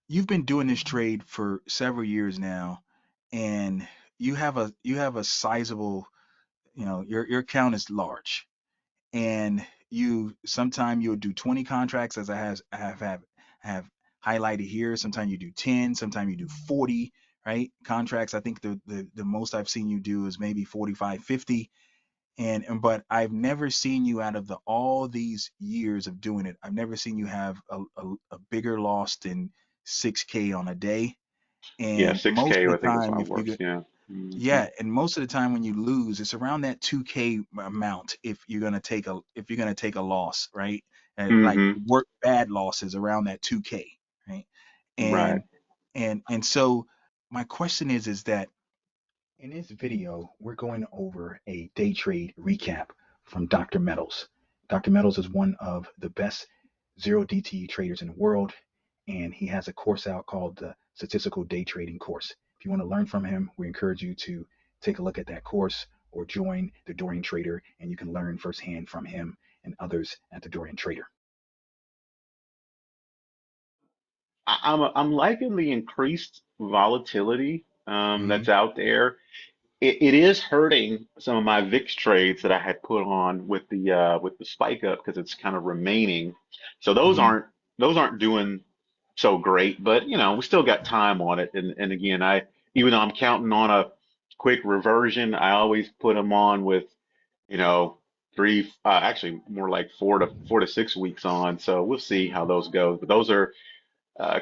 you've been doing this trade for several years now, and you have a sizable, your account is large, and you sometime you'll do 20 contracts, as I have highlighted here. Sometimes you do 10, sometimes you do 40, right? Contracts. I think the most I've seen you do is maybe 45, 50. And but I've never seen you, out of all these years of doing it, I've never seen you have a bigger loss than 6K on a day. Yeah, And most 6K, of I the think that's time, how it if you works. get, Yeah. Hmm. yeah, and most of the time when you lose, it's around that 2K amount if you're gonna take a loss, right? And like Hmm. work bad losses around that 2K, right? Right. And so my question is that in this video, we're going over a day trade recap from Dr. Metals. Dr. Metals is one of the best zero DTE traders in the world, and he has a course out called the Statistical Day Trading Course. If you want to learn from him, we encourage you to take a look at that course or join the Dorian Trader, and you can learn firsthand from him and others at the Dorian Trader. I'm liking the increased volatility Mm-hmm. that's out there. It is hurting some of my VIX trades that I had put on with the spike up because it's kind of remaining. So Mm-hmm. those aren't doing so great, but we still got time on it. And again, I even though I'm counting on a quick reversion, I always put them on with you know three, actually more like 4 to 6 weeks on. So we'll see how those go. But those are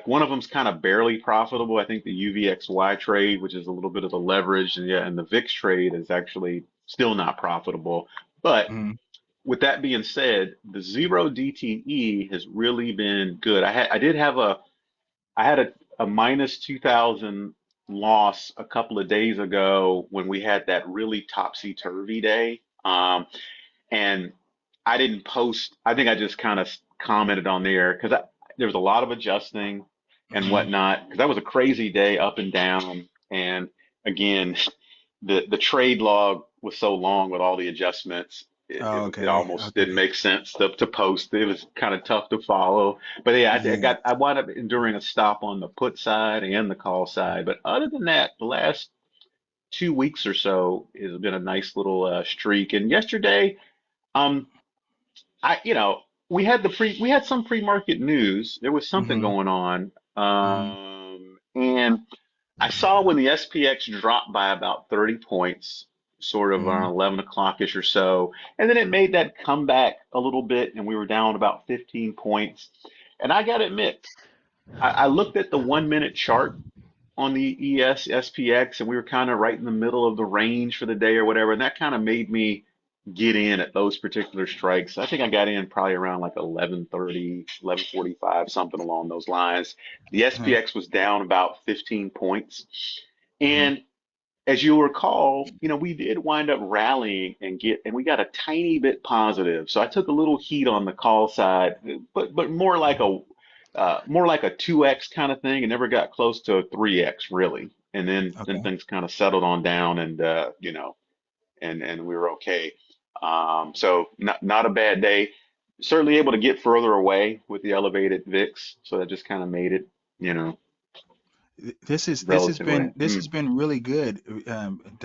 one of them's kind of barely profitable. I think the UVXY trade, which is a little bit of the leverage, and yeah, and the VIX trade is actually still not profitable. But Mm-hmm. with that being said, the zero DTE has really been good. I had a minus 2,000 loss a couple of days ago when we had that really topsy-turvy day. And I didn't post. I think I just kind of commented on there because there was a lot of adjusting and Mm-hmm. whatnot because that was a crazy day up and down. And again, the trade log was so long with all the adjustments. It, Oh, it, it okay. almost didn't Okay. make sense to post. It was kind of tough to follow. But yeah, Yeah. I wound up enduring a stop on the put side and the call side. But other than that, the last 2 weeks or so has been a nice little streak. And yesterday, um, we had some pre-market news. There was something Mm-hmm. going on. Mm-hmm. And I saw when the SPX dropped by about 30 points, sort of Mm-hmm. around 11 o'clock-ish or so. And then it made that comeback a little bit, and we were down about 15 points. And I got to admit, I looked at the 1 minute chart on the ES SPX, and we were kind of right in the middle of the range for the day or whatever. And that kind of made me get in at those particular strikes. I think I got in probably around like 11:30, 11:45, something along those lines. The Uh-huh. SPX was down about 15 points. Mm-hmm. And as you'll recall, we did wind up rallying and we got a tiny bit positive. So I took a little heat on the call side, but more like a 2x kind of thing, and never got close to a 3x really. And then Okay. things kind of settled on down, and we were okay. So not a bad day. Certainly able to get further away with the elevated VIX, so that just kind of made it, you know, This relatively. has been really good,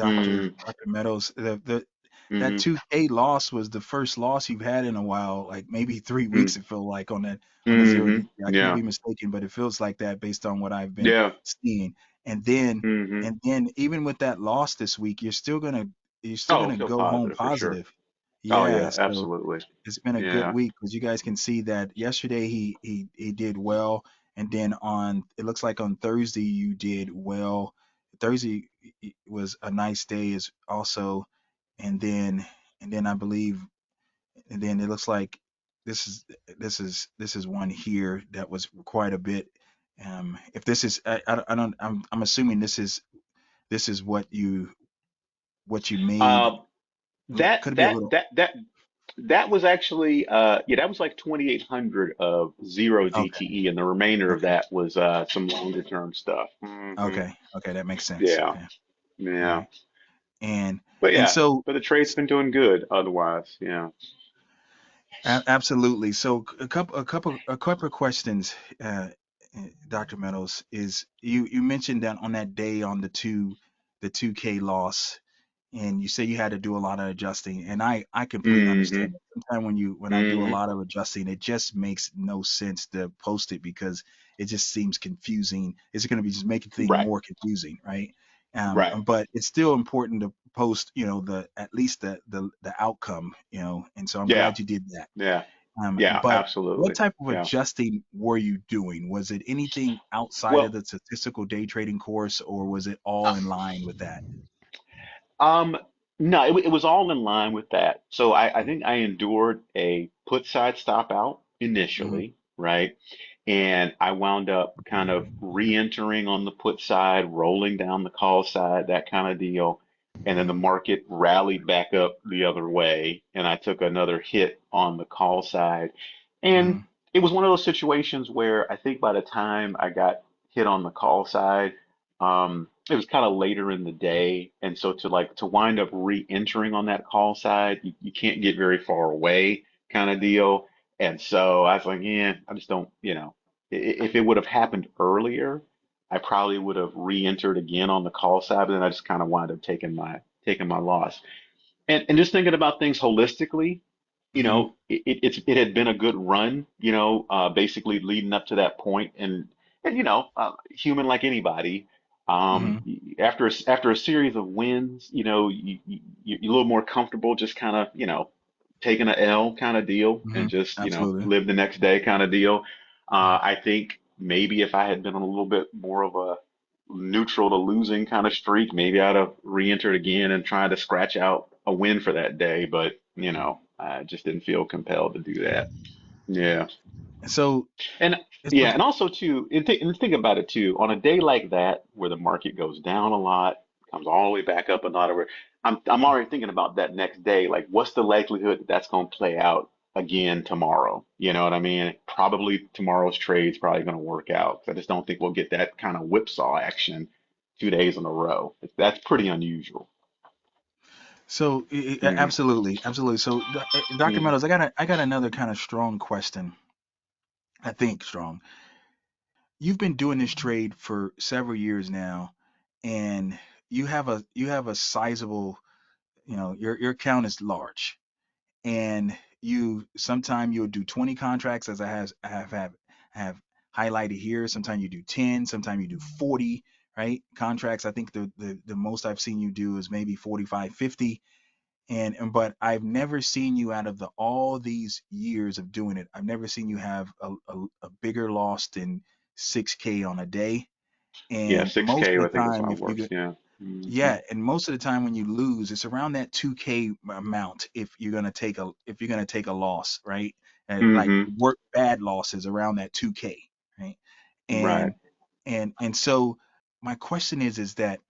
Mm, Dr. Meadows. That mm, 2K loss was the first loss you've had in a while, like maybe 3 weeks. mm, It felt like on the zero mm-hmm. D. I could Yeah. be mistaken, but it feels like that based on what I've been Yeah. seeing. And then Hmm. even with that loss this week, you're still Oh, gonna still go home positive for sure. positive. Oh Yeah, yeah, so absolutely. it's been a good Yeah. week because you guys can see that yesterday he did well, and then on it looks like on Thursday you did well. Thursday was a nice day as also, and then I believe, and then it looks like this is this is one here that was quite a bit. If this is I don't I'm assuming this is what you made. Um, that Could be a that little. that that that was actually yeah, that was like 2,800 of zero Okay. DTE, and the remainder of Okay. that was some longer term stuff. Hmm. Okay. Okay. That makes sense. Yeah. Okay. All Yeah. right. And But and yeah, so but the trade's been doing good otherwise. Yeah. absolutely. So a couple of questions. Dr. Meadows, is you mentioned that on that day on the 2K loss, and you say you had to do a lot of adjusting, and I completely Mm-hmm. understand that. Sometimes when I do a Mm-hmm. lot of adjusting, it just makes no sense to post it because it just seems confusing. It's going to be just making things Right. more confusing, right? Right. But it's still important to post, the at least the outcome, and so I'm Yeah. glad you did that. Yeah. Yeah. But what Absolutely. type of Yeah. adjusting were you doing? Was it anything outside of Well, the statistical day trading course, or was it all in line with that? Um, no, it was all in line with that. So I think I endured a put side stop out Mm-hmm. initially, right? And I wound up kind of re-entering on the put side, rolling down the call side, that kind of deal. And then the Mm-hmm. market rallied back up the other way, and I took another hit on the call side. Mm-hmm. And it was one of those situations where I think by the time I got hit on the call side, it was kind of later in the day, and so to wind up re-entering on that call side, you can't get very far away, kind of deal. And so I was like, yeah, I just don't, if it would have happened earlier, I probably would have re-entered again on the call side, but then I just kind of wound up taking my loss. And just thinking about things holistically, Mm-hmm. it had been a good run, basically leading up to that point, and human like anybody, Mm-hmm. after a series of wins, you're a little more comfortable just kind of, taking a L kind of deal Mm-hmm. and just, Absolutely. live the next day kind of deal. I think maybe if I had been on a little bit more of a neutral to losing kind of streak, maybe I'd have re-entered again and tried to scratch out a win for that day, but I just didn't feel compelled to do that. Yeah. So And it's yeah, and also too, and think about it too, on a day like that where the market goes down a lot, comes all the way back up a lot, or I'm already thinking about that next day, like what's the likelihood that that's going to play out again tomorrow? You know what I mean? Probably tomorrow's trade's probably going to work out. 'Cause I just don't think we'll get that kind of whipsaw action 2 days in a row. That's pretty unusual. Hmm. absolutely, absolutely. So Dr. Hmm. Meadows, I got another kind of strong question. I think strong. You've been doing this trade for several years now, and you have a sizable, your account is large, and you sometime you'll do 20 contracts, as I have highlighted here. Sometimes you do 10, sometimes you do 40, right? Contracts. I think the most I've seen you do is maybe 45, 50. But I've never seen you, out of the all these years of doing it, I've never seen you have a bigger loss than 6K on a day. Yeah, And most 6K, of I the think that's time, how it if you works. get, Yeah. Hmm. yeah, and most of the time when you lose, it's around that 2K amount if you're gonna take a loss, right? Like Hmm. work bad losses around that 2K, right? Right. And so my question is that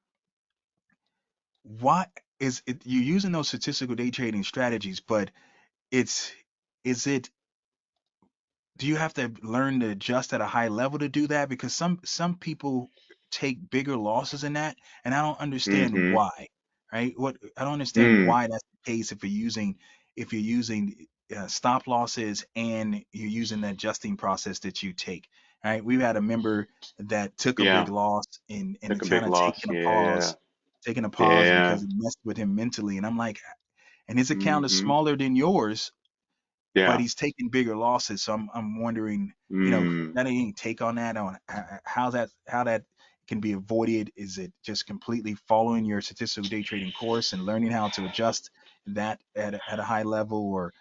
why is it you're using those statistical day trading strategies, but it's is it do you have to learn to adjust at a high level to do that? Because some people take bigger losses in that, and I don't understand Hmm. why. Right? What I don't understand Mm. why that's the case if you're using stop losses and you're using the adjusting process that you take. Right? We've had a member that took a big Yeah. loss and Took it a kind big of loss. Yeah. taking a pause Yeah. because it messed with him mentally. And I'm like, and his account is Hmm. smaller than yours, but Yeah. he's taking bigger losses. So I'm wondering, Mm. got any take on that, on how that can be avoided? Is it just completely following your statistical day trading course and learning how to adjust that at a high level, or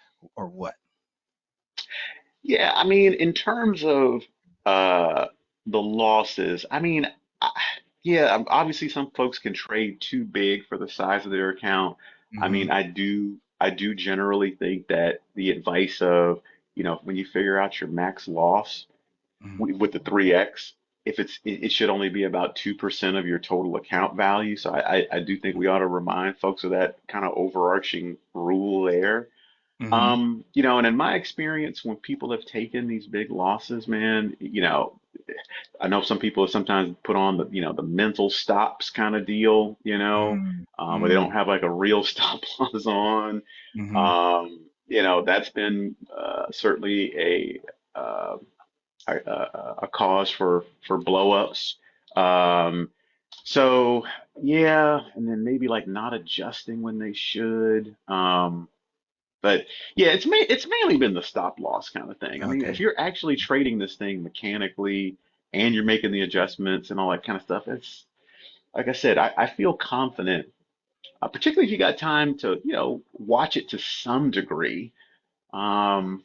what? Yeah. I mean, in terms of uh the losses, I mean, I, yeah, obviously some folks can trade too big for the size of their account. I Mm-hmm. mean, I do generally think that the advice of, when you figure out your max loss, Mm-hmm. with the 3x, if it should only be about 2% of your total account value. So I do think we ought to remind folks of that kind of overarching rule there. Mm-hmm. And in my experience, when people have taken these big losses, man, I know some people sometimes put on the mental stops kind of deal, where they Mm-hmm. don't have like a real stop loss on. Mm-hmm. That's been certainly a a cause for blowups. Um, so yeah, and then maybe like not adjusting when they should. But yeah, it's mainly been the stop loss kind of thing. I mean, if Okay. you're actually trading this thing mechanically and you're making the adjustments and all that kind of stuff, it's like I said, I feel confident, particularly if you got time to, watch it to some degree. Um,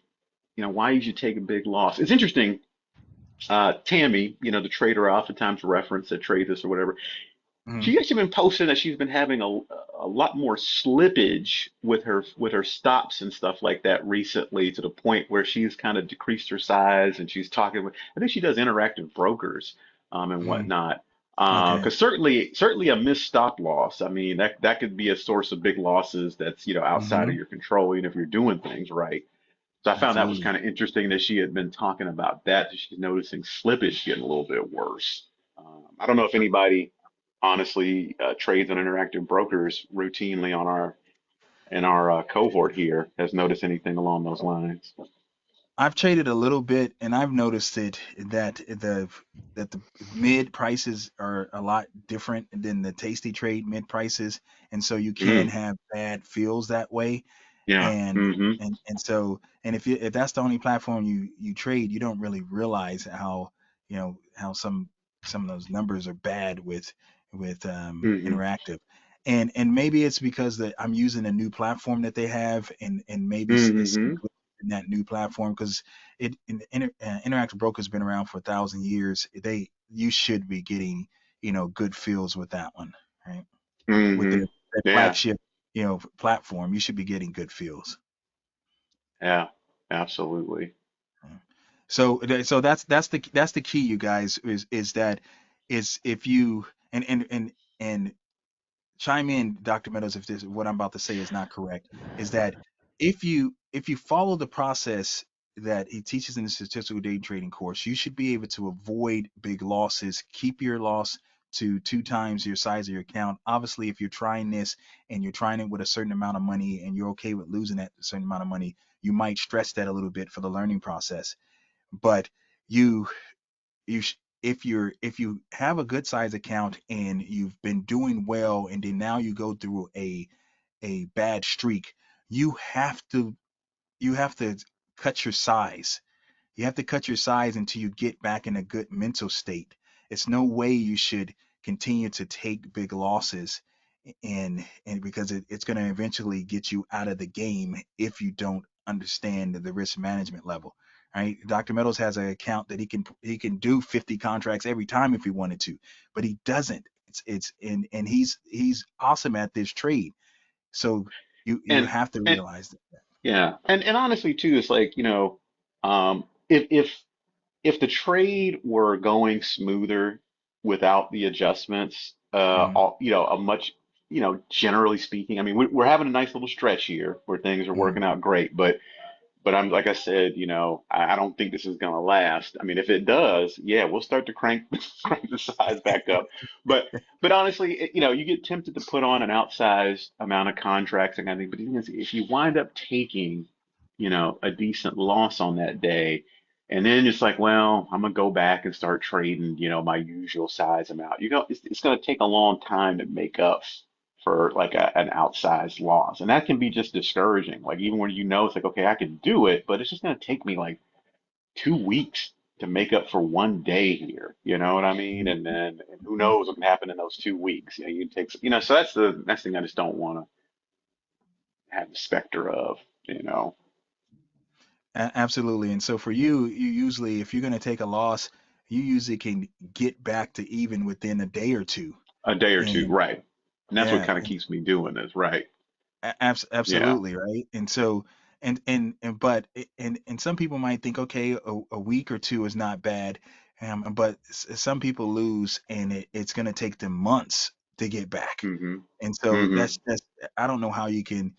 why you should take a big loss. It's interesting. Tammy, the trader I oftentimes reference that trade this or whatever. Mhm. She's actually been posting that she's been having a lot more slippage with her stops and stuff like that recently, to the point where she's kind of decreased her size, and she's talking with, I think she does interactive brokers, and Mhm. whatnot. Okay. Because certainly a missed stop loss. I mean, that could be a source of big losses that's outside of Mhm. your control, even if you're doing things right. So I found that was Absolutely. kind of interesting that she had been talking about that. That she's noticing slippage getting a little bit worse. I don't know if anybody honestly trades on interactive brokers routinely in our cohort here has noticed anything along those lines. I've traded a little bit, and I've noticed that the mid prices are a lot different than the tasty trade mid prices, and so you can Mm, have bad feels that way. yeah. And Mm-hmm. if that's the only platform you trade, you don't really realize how some of those numbers are bad with Mm-hmm. interactive. And maybe it's because that I'm using a new platform that they have, and maybe it's some Mm-hmm. glitch in that new platform, because interactive broker's been around for 1,000 years. You should be getting good feels with that one, right? With Mm-hmm. their Yeah. flagship platform, you should be getting good feels. Yeah. Absolutely. So that's the key, you guys, is that is if you and chime in, Dr. Meadows, if this what I'm about to say is not correct, is that if you follow the process that he teaches in the statistical day trading course, you should be able to avoid big losses, keep your loss to two times your size of your account. Obviously, if you're trying this and you're trying it with a certain amount of money and you're okay with losing that certain amount of money, you might stress that a little bit for the learning process. But you if you have a good size account and you've been doing well, and then now you go through a bad streak, you have to you have to cut your size. You have to cut your size until you get back in a good mental state. It's no way you should continue to take big losses, and because it's going to eventually get you out of the game if you don't understand the risk management level. Right? Dr. Meadows has an account that he can do 50 contracts every time if he wanted to, but he doesn't. And he's awesome at this trade. So you And have to and realize that. yeah. And honestly too, it's like, if the trade were going smoother without the adjustments, Mhm, a much, generally speaking, I mean, we're having a nice little stretch here where things are mhm, working out great, but I'm like I said, I don't think this is going to last. I mean, if it does, yeah, we'll start to crank crank the size back up. But but honestly, you get tempted to put on an outsized amount of contracts and kind of thing. But the thing is, if you wind up taking, a decent loss on that day, and then it's like, well, I'm gonna go back and start trading, my usual size amount. It's going to take a long time to make up for like an outsized loss. And that can be just discouraging. Like even when it's like, okay, I can do it, but it's just going to take me like 2 weeks to make up for one day here. You know what I mean? mhm, And who mhm. knows what can happen in those 2 weeks? You take, so that's the next thing I just don't want to have the specter of, you know, Absolutely. And so for you, you usually, if you're going to take a loss, you usually can get back to even within a day or two. a day or two. And Right. And that's what yeah, kind of keeps me doing this. Right. Yeah. absolutely, right. And so, and some people might think, okay, a week or two is not bad, but some people lose, and it's going to take them months to get back. Mm-hmm. And so Mm-hmm. that's I don't know how you can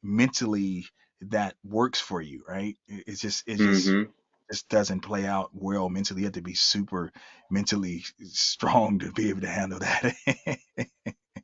mentally that works for you, right? Mm-hmm. Just doesn't play out well mentally. You have to be super mentally strong to be able to handle that.